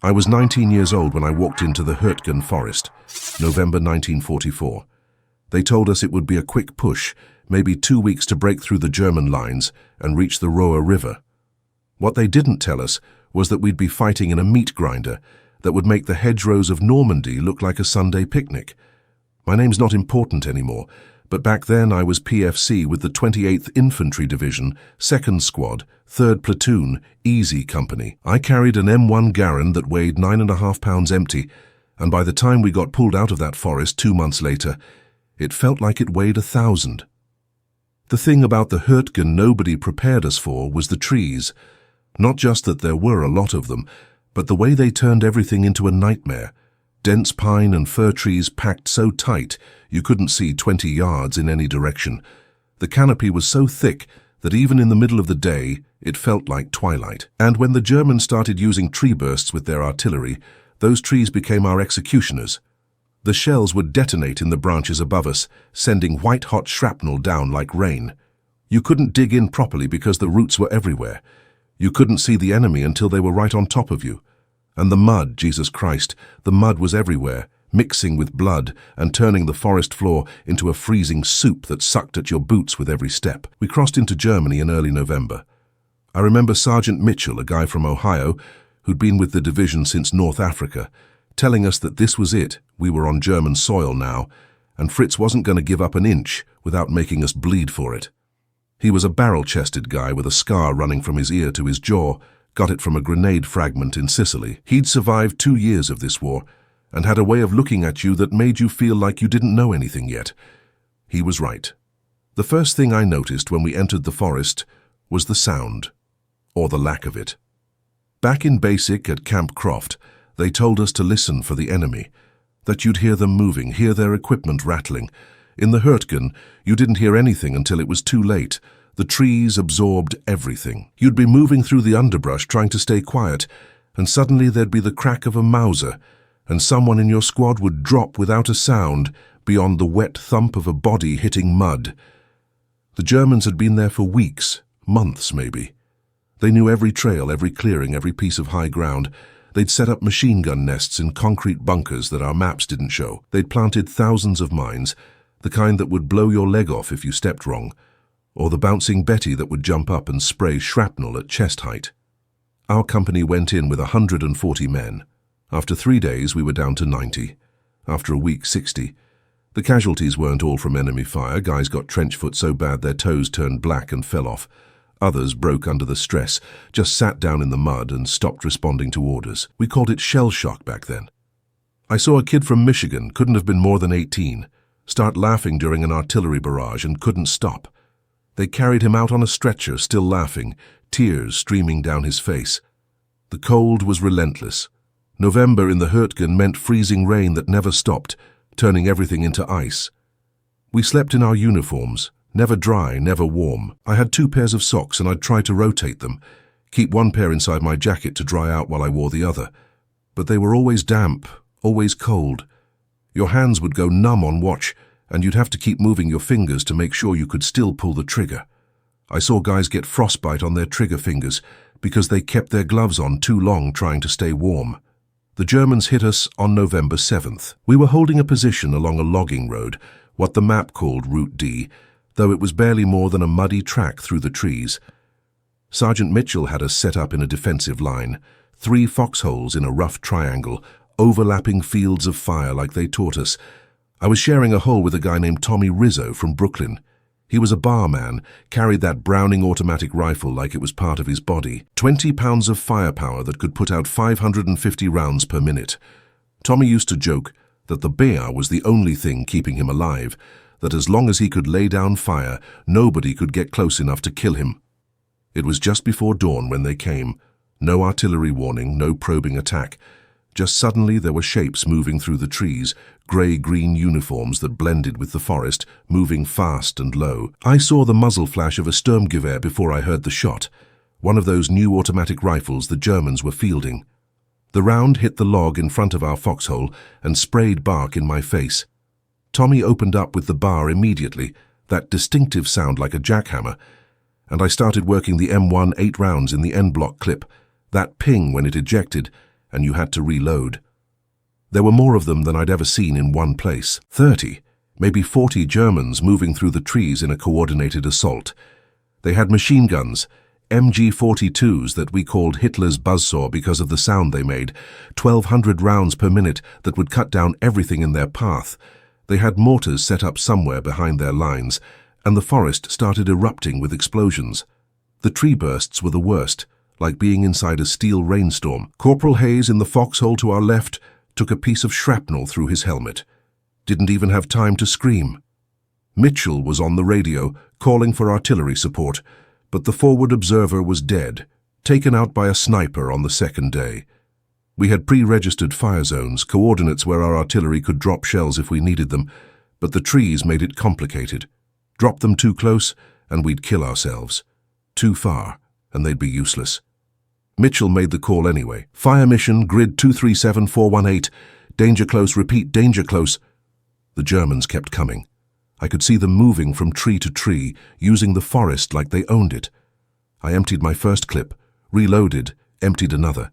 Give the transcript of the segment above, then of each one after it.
I was 19 years old when I walked into the Hürtgen Forest, November 1944. They told us it would be a quick push, maybe 2 weeks to break through the German lines and reach the Roer River. What they didn't tell us was that we'd be fighting in a meat grinder that would make the hedgerows of Normandy look like a Sunday picnic. My name's not important anymore, but back then I was PFC with the 28th Infantry Division, 2nd Squad, 3rd Platoon, Easy Company. I carried an M1 Garand that weighed 9.5 pounds empty, and by the time we got pulled out of that forest 2 months later, it felt like it weighed 1,000. The thing about the Hürtgen nobody prepared us for was the trees. Not just that there were a lot of them, but the way they turned everything into a nightmare. Dense pine and fir trees packed so tight you couldn't see 20 yards in any direction. The canopy was so thick that even in the middle of the day, it felt like twilight. And when the Germans started using tree bursts with their artillery, those trees became our executioners. The shells would detonate in the branches above us, sending white-hot shrapnel down like rain. You couldn't dig in properly because the roots were everywhere. You couldn't see the enemy until they were right on top of you. And the mud, Jesus Christ, the mud was everywhere, mixing with blood and turning the forest floor into a freezing soup that sucked at your boots with every step. We crossed into Germany in early November. I remember Sergeant Mitchell, a guy from Ohio, who'd been with the division since North Africa, telling us that this was it, we were on German soil now, and Fritz wasn't going to give up an inch without making us bleed for it. He was a barrel-chested guy with a scar running from his ear to his jaw, got it from a grenade fragment in Sicily. He'd survived 2 years of this war, and had a way of looking at you that made you feel like you didn't know anything yet. He was right. The first thing I noticed when we entered the forest was the sound, or the lack of it. Back in basic at Camp Croft, they told us to listen for the enemy, that you'd hear them moving, hear their equipment rattling. In the Hürtgen, you didn't hear anything until it was too late. The trees absorbed everything. You'd be moving through the underbrush trying to stay quiet, and suddenly there'd be the crack of a Mauser, and someone in your squad would drop without a sound beyond the wet thump of a body hitting mud. The Germans had been there for weeks, months maybe. They knew every trail, every clearing, every piece of high ground. They'd set up machine gun nests in concrete bunkers that our maps didn't show. They'd planted thousands of mines, the kind that would blow your leg off if you stepped wrong, or the bouncing Betty that would jump up and spray shrapnel at chest height. Our company went in with 140 men. After 3 days, we were down to 90. After a week, 60. The casualties weren't all from enemy fire. Guys got trench foot so bad their toes turned black and fell off. Others broke under the stress, just sat down in the mud and stopped responding to orders. We called it shell shock back then. I saw a kid from Michigan, couldn't have been more than 18, start laughing during an artillery barrage and couldn't stop. They carried him out on a stretcher, still laughing, tears streaming down his face. The cold was relentless. November in the Hürtgen meant freezing rain that never stopped, turning everything into ice. We slept in our uniforms, never dry, never warm. I had 2 pairs of socks and I'd try to rotate them, keep one pair inside my jacket to dry out while I wore the other. But they were always damp, always cold. Your hands would go numb on watch, and you'd have to keep moving your fingers to make sure you could still pull the trigger. I saw guys get frostbite on their trigger fingers because they kept their gloves on too long trying to stay warm. The Germans hit us on November 7th. We were holding a position along a logging road, what the map called Route D, though it was barely more than a muddy track through the trees. Sergeant Mitchell had us set up in a defensive line, 3 foxholes in a rough triangle, overlapping fields of fire like they taught us. I was sharing a hole with a guy named Tommy Rizzo from Brooklyn. He was a barman, carried that Browning automatic rifle like it was part of his body. 20 pounds of firepower that could put out 550 rounds per minute. Tommy used to joke that the bear was the only thing keeping him alive, that as long as he could lay down fire, nobody could get close enough to kill him. It was just before dawn when they came. No artillery warning, no probing attack. Just suddenly there were shapes moving through the trees, grey-green uniforms that blended with the forest, moving fast and low. I saw the muzzle flash of a Sturmgewehr before I heard the shot, one of those new automatic rifles the Germans were fielding. The round hit the log in front of our foxhole and sprayed bark in my face. Tommy opened up with the bar immediately, that distinctive sound like a jackhammer, and I started working the M1 8 rounds in the end block clip, that ping when it ejected, and you had to reload. There were more of them than I'd ever seen in one place. 30, maybe 40 Germans moving through the trees in a coordinated assault. They had machine guns, MG-42s that we called Hitler's buzzsaw because of the sound they made, 1,200 rounds per minute that would cut down everything in their path. They had mortars set up somewhere behind their lines, and the forest started erupting with explosions. The tree bursts were the worst, like being inside a steel rainstorm. Corporal Hayes in the foxhole to our left took a piece of shrapnel through his helmet. Didn't even have time to scream. Mitchell was on the radio, calling for artillery support, but the forward observer was dead, taken out by a sniper on the second day. We had pre-registered fire zones, coordinates where our artillery could drop shells if we needed them, but the trees made it complicated. Drop them too close, and we'd kill ourselves. Too far, and they'd be useless. Mitchell made the call anyway. Fire mission, grid 237418. Danger close, repeat, danger close. The Germans kept coming. I could see them moving from tree to tree, using the forest like they owned it. I emptied my first clip, reloaded, emptied another.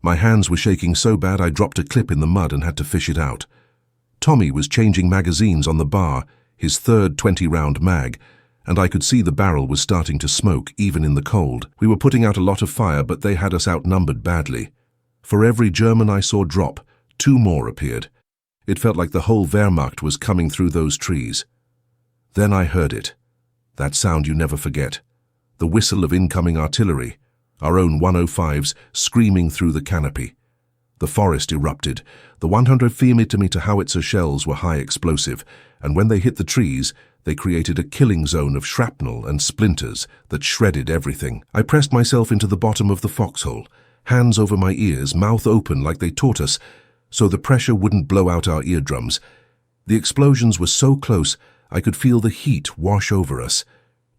My hands were shaking so bad I dropped a clip in the mud and had to fish it out. Tommy was changing magazines on the bar, his third 20-round mag, and I could see the barrel was starting to smoke, even in the cold. We were putting out a lot of fire, but they had us outnumbered badly. For every German I saw drop, 2 more appeared. It felt like the whole Wehrmacht was coming through those trees. Then I heard it. That sound you never forget. The whistle of incoming artillery, our own 105s screaming through the canopy. The forest erupted. The 100mm howitzer shells were high explosive, and when they hit the trees, they created a killing zone of shrapnel and splinters that shredded everything. I pressed myself into the bottom of the foxhole, hands over my ears, mouth open like they taught us, so the pressure wouldn't blow out our eardrums. The explosions were so close, I could feel the heat wash over us.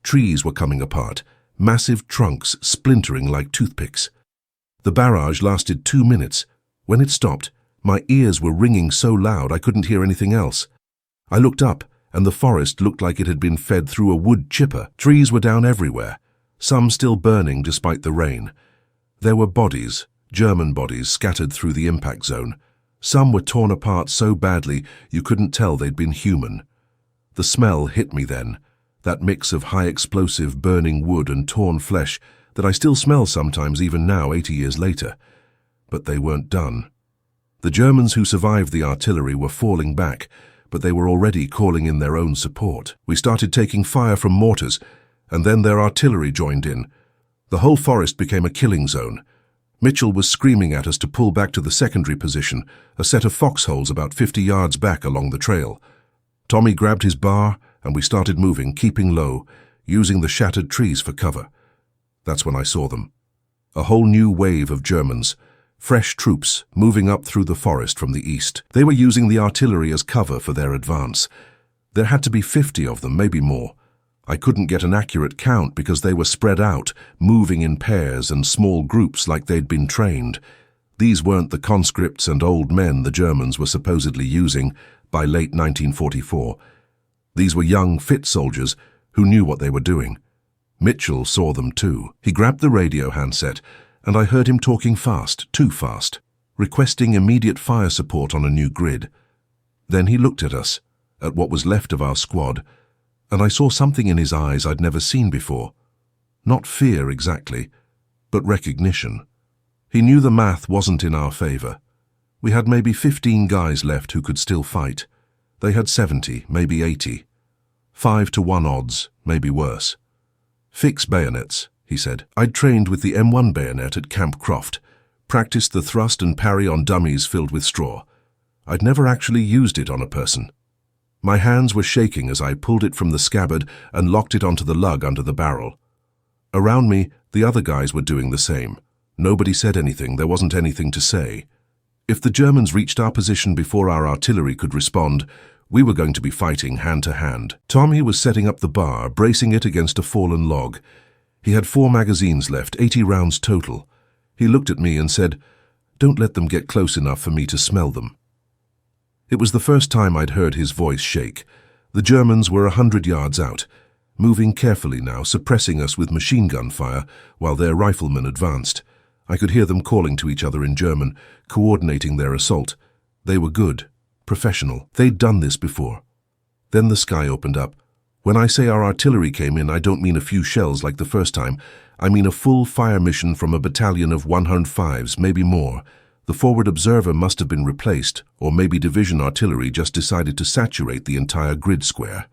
Trees were coming apart, massive trunks splintering like toothpicks. The barrage lasted 2 minutes. When it stopped, my ears were ringing so loud I couldn't hear anything else. I looked up, and the forest looked like it had been fed through a wood chipper. Trees were down everywhere, some still burning despite the rain. There were bodies, German bodies, scattered through the impact zone. Some were torn apart so badly you couldn't tell they'd been human. The smell hit me then, that mix of high-explosive burning wood and torn flesh that I still smell sometimes even now, 80 years later. But they weren't done. The Germans who survived the artillery were falling back, but they were already calling in their own support. We started taking fire from mortars, and then their artillery joined in. The whole forest became a killing zone. Mitchell was screaming at us to pull back to the secondary position, a set of foxholes about 50 yards back along the trail. Tommy grabbed his bar, and we started moving, keeping low, using the shattered trees for cover. That's when I saw them. A whole new wave of Germans, fresh troops moving up through the forest from the east. They were using the artillery as cover for their advance. There had to be 50 of them, maybe more. I couldn't get an accurate count because they were spread out, moving in pairs and small groups like they'd been trained. These weren't the conscripts and old men the Germans were supposedly using by late 1944. These were young, fit soldiers who knew what they were doing. Mitchell saw them too. He grabbed the radio handset, and I heard him talking fast, too fast, requesting immediate fire support on a new grid. Then he looked at us, at what was left of our squad, and I saw something in his eyes I'd never seen before. Not fear exactly, but recognition. He knew the math wasn't in our favor. We had maybe 15 guys left who could still fight. They had 70, maybe 80. 5-to-1 odds, maybe worse. Fix bayonets, he said. I'd trained with the M1 bayonet at Camp Croft, practiced the thrust and parry on dummies filled with straw. I'd never actually used it on a person. My hands were shaking as I pulled it from the scabbard and locked it onto the lug under the barrel. Around me, the other guys were doing the same. Nobody said anything, there wasn't anything to say. If the Germans reached our position before our artillery could respond, we were going to be fighting hand to hand. Tommy was setting up the bar, bracing it against a fallen log. He had 4 magazines left, 80 rounds total. He looked at me and said, "Don't let them get close enough for me to smell them." It was the first time I'd heard his voice shake. The Germans were 100 yards out, moving carefully now, suppressing us with machine gun fire while their riflemen advanced. I could hear them calling to each other in German, coordinating their assault. They were good, professional. They'd done this before. Then the sky opened up. When I say our artillery came in, I don't mean a few shells like the first time. I mean a full fire mission from a battalion of 105s, maybe more. The forward observer must have been replaced, or maybe division artillery just decided to saturate the entire grid square.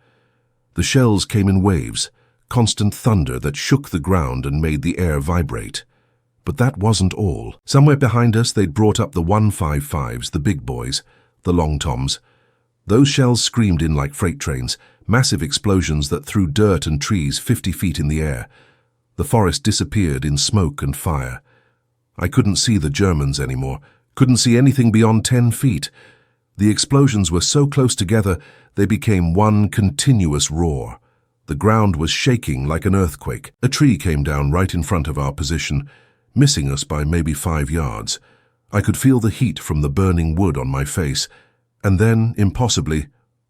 The shells came in waves, constant thunder that shook the ground and made the air vibrate. But that wasn't all. Somewhere behind us they'd brought up the 155s, the big boys, the long toms. Those shells screamed in like freight trains, massive explosions that threw dirt and trees 50 feet in the air. The forest disappeared in smoke and fire. I couldn't see the Germans anymore, couldn't see anything beyond 10 feet. The explosions were so close together, they became one continuous roar. The ground was shaking like an earthquake. A tree came down right in front of our position, missing us by maybe 5 yards. I could feel the heat from the burning wood on my face, and then, impossibly,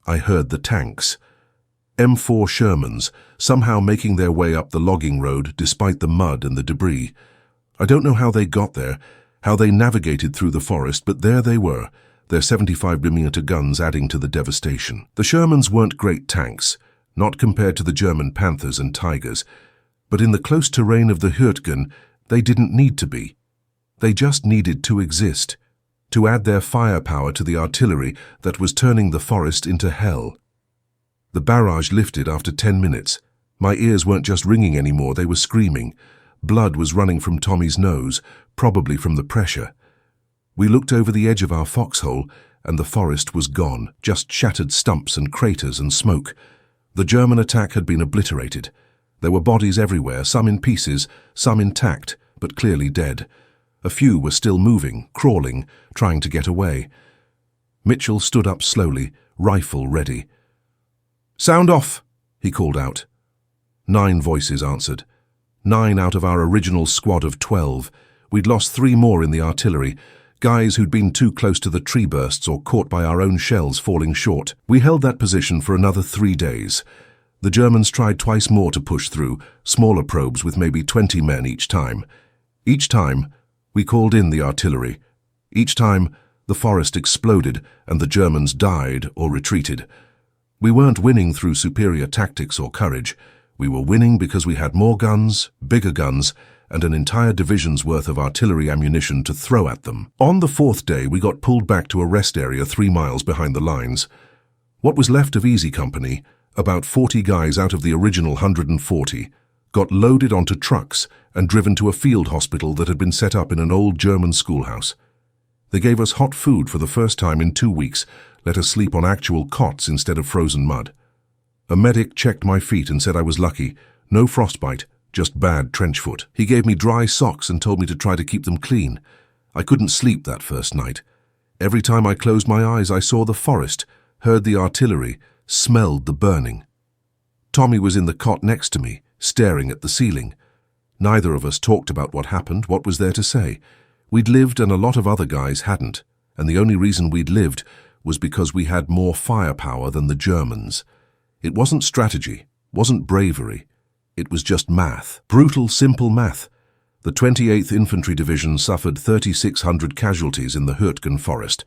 I heard the tanks. M4 Shermans, somehow making their way up the logging road despite the mud and the debris. I don't know how they got there, how they navigated through the forest, but there they were, their 75mm guns adding to the devastation. The Shermans weren't great tanks, not compared to the German Panthers and Tigers, but in the close terrain of the Hürtgen, they didn't need to be. They just needed to exist, to add their firepower to the artillery that was turning the forest into hell. The barrage lifted after 10 minutes. My ears weren't just ringing anymore, they were screaming. Blood was running from Tommy's nose, probably from the pressure. We looked over the edge of our foxhole, and the forest was gone, just shattered stumps and craters and smoke. The German attack had been obliterated. There were bodies everywhere, some in pieces, some intact, but clearly dead. A few were still moving, crawling, trying to get away. Mitchell stood up slowly, rifle ready. "Sound off!" he called out. 9 voices answered. 9 out of our original squad of 12. We'd lost 3 more in the artillery, guys who'd been too close to the tree bursts or caught by our own shells falling short. We held that position for another 3 days. The Germans tried twice more to push through, smaller probes with maybe 20 men each time. Each time, we called in the artillery. Each time, the forest exploded and the Germans died or retreated. We weren't winning through superior tactics or courage. We were winning because we had more guns, bigger guns, and an entire division's worth of artillery ammunition to throw at them. On the 4th day, we got pulled back to a rest area 3 miles behind the lines. What was left of Easy Company, about 40 guys out of the original 140, got loaded onto trucks and driven to a field hospital that had been set up in an old German schoolhouse. They gave us hot food for the first time in 2 weeks, let us sleep on actual cots instead of frozen mud. A medic checked my feet and said I was lucky. No frostbite, just bad trench foot. He gave me dry socks and told me to try to keep them clean. I couldn't sleep that first night. Every time I closed my eyes, I saw the forest, heard the artillery, smelled the burning. Tommy was in the cot next to me, staring at the ceiling. Neither of us talked about what happened, what was there to say. We'd lived and a lot of other guys hadn't, and the only reason we'd lived was because we had more firepower than the Germans. It wasn't strategy, wasn't bravery. It was just math. Brutal, simple math. The 28th Infantry Division suffered 3,600 casualties in the Hürtgen Forest.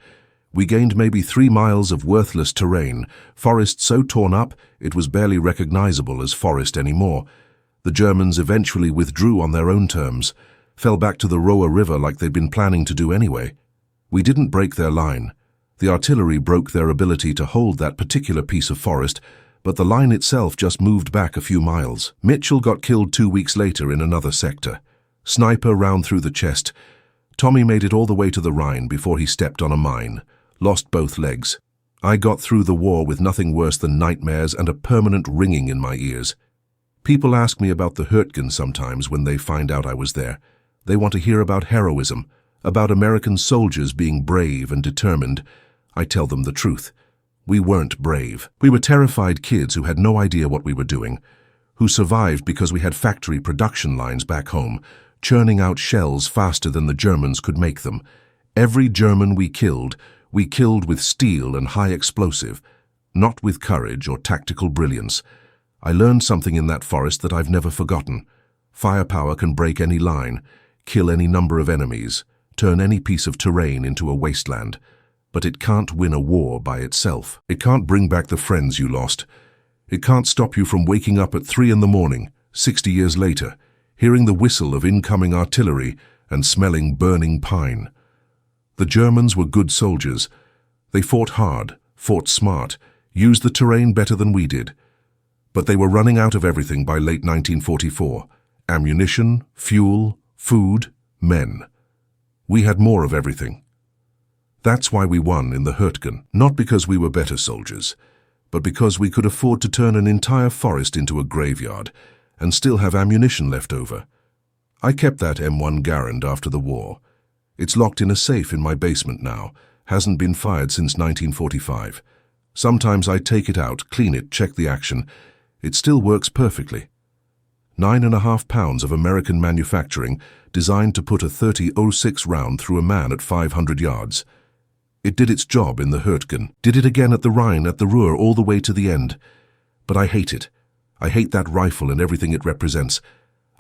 We gained maybe 3 miles of worthless terrain, forest so torn up it was barely recognizable as forest anymore. The Germans eventually withdrew on their own terms, fell back to the Roa River like they'd been planning to do anyway. We didn't break their line. The artillery broke their ability to hold that particular piece of forest, but the line itself just moved back a few miles. Mitchell got killed 2 weeks later in another sector. Sniper round through the chest. Tommy made it all the way to the Rhine before he stepped on a mine. Lost both legs. I got through the war with nothing worse than nightmares and a permanent ringing in my ears. People ask me about the Hürtgen sometimes when they find out I was there. They want to hear about heroism, about American soldiers being brave and determined. I tell them the truth. We weren't brave. We were terrified kids who had no idea what we were doing, who survived because we had factory production lines back home, churning out shells faster than the Germans could make them. Every German we killed with steel and high explosive, not with courage or tactical brilliance. I learned something in that forest that I've never forgotten. Firepower can break any line. kill any number of enemies, turn any piece of terrain into a wasteland, but it can't win a war by itself. It can't bring back the friends you lost. It can't stop you from waking up at 3 in the morning, 60 years later, hearing the whistle of incoming artillery and smelling burning pine. The Germans were good soldiers. They fought hard, fought smart, used the terrain better than we did. But they were running out of everything by late 1944. Ammunition, fuel, food, men. We had more of everything. That's why we won in the Hürtgen, not because we were better soldiers, but because we could afford to turn an entire forest into a graveyard and still have ammunition left over. I kept that M1 Garand after the war. It's locked in a safe in my basement now, hasn't been fired since 1945. Sometimes I take it out, clean it, check the action. It still works perfectly. 9.5 pounds of American manufacturing designed to put a .30-06 round through a man at 500 yards. It did its job in the Hürtgen, did it again at the Rhine, at the Ruhr, all the way to the end. But I hate it. I hate that rifle and everything it represents.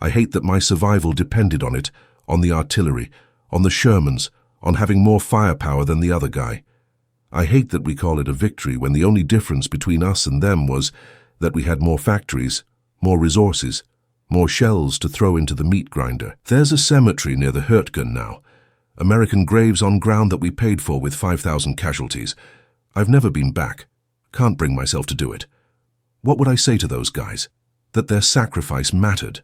I hate that my survival depended on it, on the artillery, on the Shermans, on having more firepower than the other guy. I hate that we call it a victory when the only difference between us and them was that we had more factories, more resources, more shells to throw into the meat grinder. There's a cemetery near the Hürtgen now. American graves on ground that we paid for with 5,000 casualties. I've never been back. Can't bring myself to do it. What would I say to those guys? That their sacrifice mattered?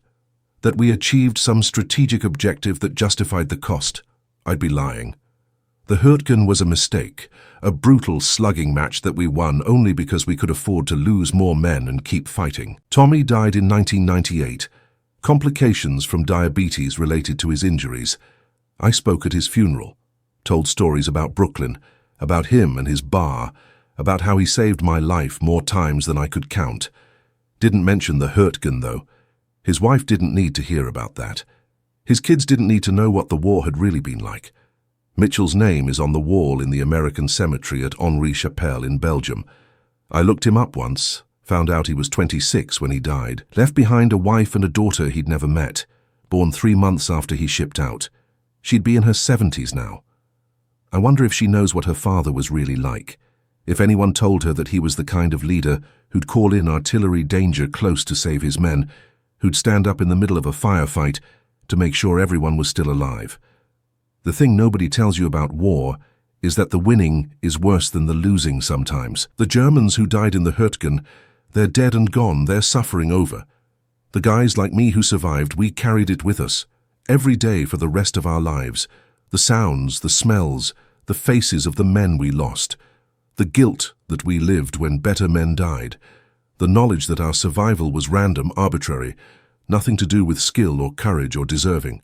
That we achieved some strategic objective that justified the cost? I'd be lying. The Hürtgen was a mistake, a brutal slugging match that we won only because we could afford to lose more men and keep fighting. Tommy died in 1998. Complications from diabetes related to his injuries. I spoke at his funeral, told stories about Brooklyn, about him and his bar, about how he saved my life more times than I could count. Didn't mention the Hürtgen, though. His wife didn't need to hear about that. His kids didn't need to know what the war had really been like. Mitchell's name is on the wall in the American cemetery at Henri-Chapelle in Belgium. I looked him up once, found out he was 26 when he died, left behind a wife and a daughter he'd never met, born 3 months after he shipped out. She'd be in her 70s now. I wonder if she knows what her father was really like, if anyone told her that he was the kind of leader who'd call in artillery danger close to save his men, who'd stand up in the middle of a firefight to make sure everyone was still alive. The thing nobody tells you about war is that the winning is worse than the losing sometimes. The Germans who died in the Hürtgen, they're dead and gone, they're suffering over. The guys like me who survived, we carried it with us, every day for the rest of our lives. The sounds, the smells, the faces of the men we lost. The guilt that we lived when better men died. The knowledge that our survival was random, arbitrary, nothing to do with skill or courage or deserving.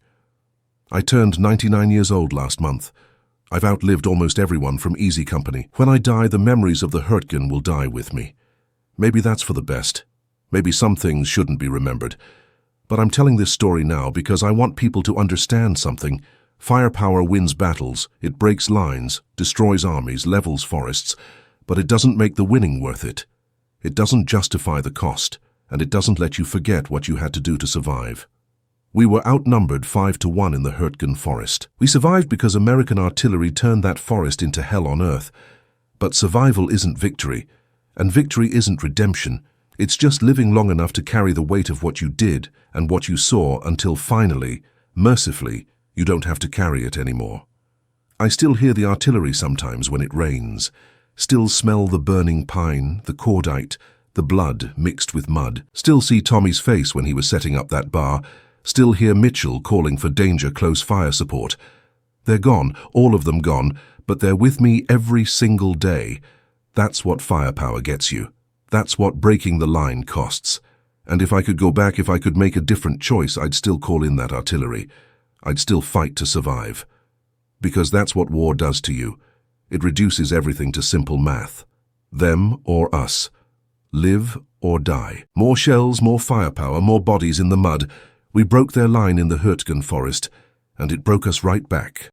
I turned 99 years old last month. I've outlived almost everyone from Easy Company. When I die, the memories of the Hürtgen will die with me. Maybe that's for the best. Maybe some things shouldn't be remembered. But I'm telling this story now because I want people to understand something. Firepower wins battles, it breaks lines, destroys armies, levels forests, but it doesn't make the winning worth it. It doesn't justify the cost, and it doesn't let you forget what you had to do to survive. We were outnumbered 5-1 in the Hürtgen Forest. We survived because American artillery turned that forest into hell on earth. But survival isn't victory, and victory isn't redemption. It's just living long enough to carry the weight of what you did and what you saw until finally, mercifully, you don't have to carry it anymore. I still hear the artillery sometimes when it rains, still smell the burning pine, the cordite, the blood mixed with mud, still see Tommy's face when he was setting up that bar, still hear Mitchell calling for danger close fire support. They're gone, all of them gone, but they're with me every single day. That's what firepower gets you. That's what breaking the line costs. And if I could go back, if I could make a different choice, I'd still call in that artillery. I'd still fight to survive. Because that's what war does to you. It reduces everything to simple math. Them or us. Live or die. More shells, more firepower, more bodies in the mud. We broke their line in the Hürtgen Forest, and it broke us right back.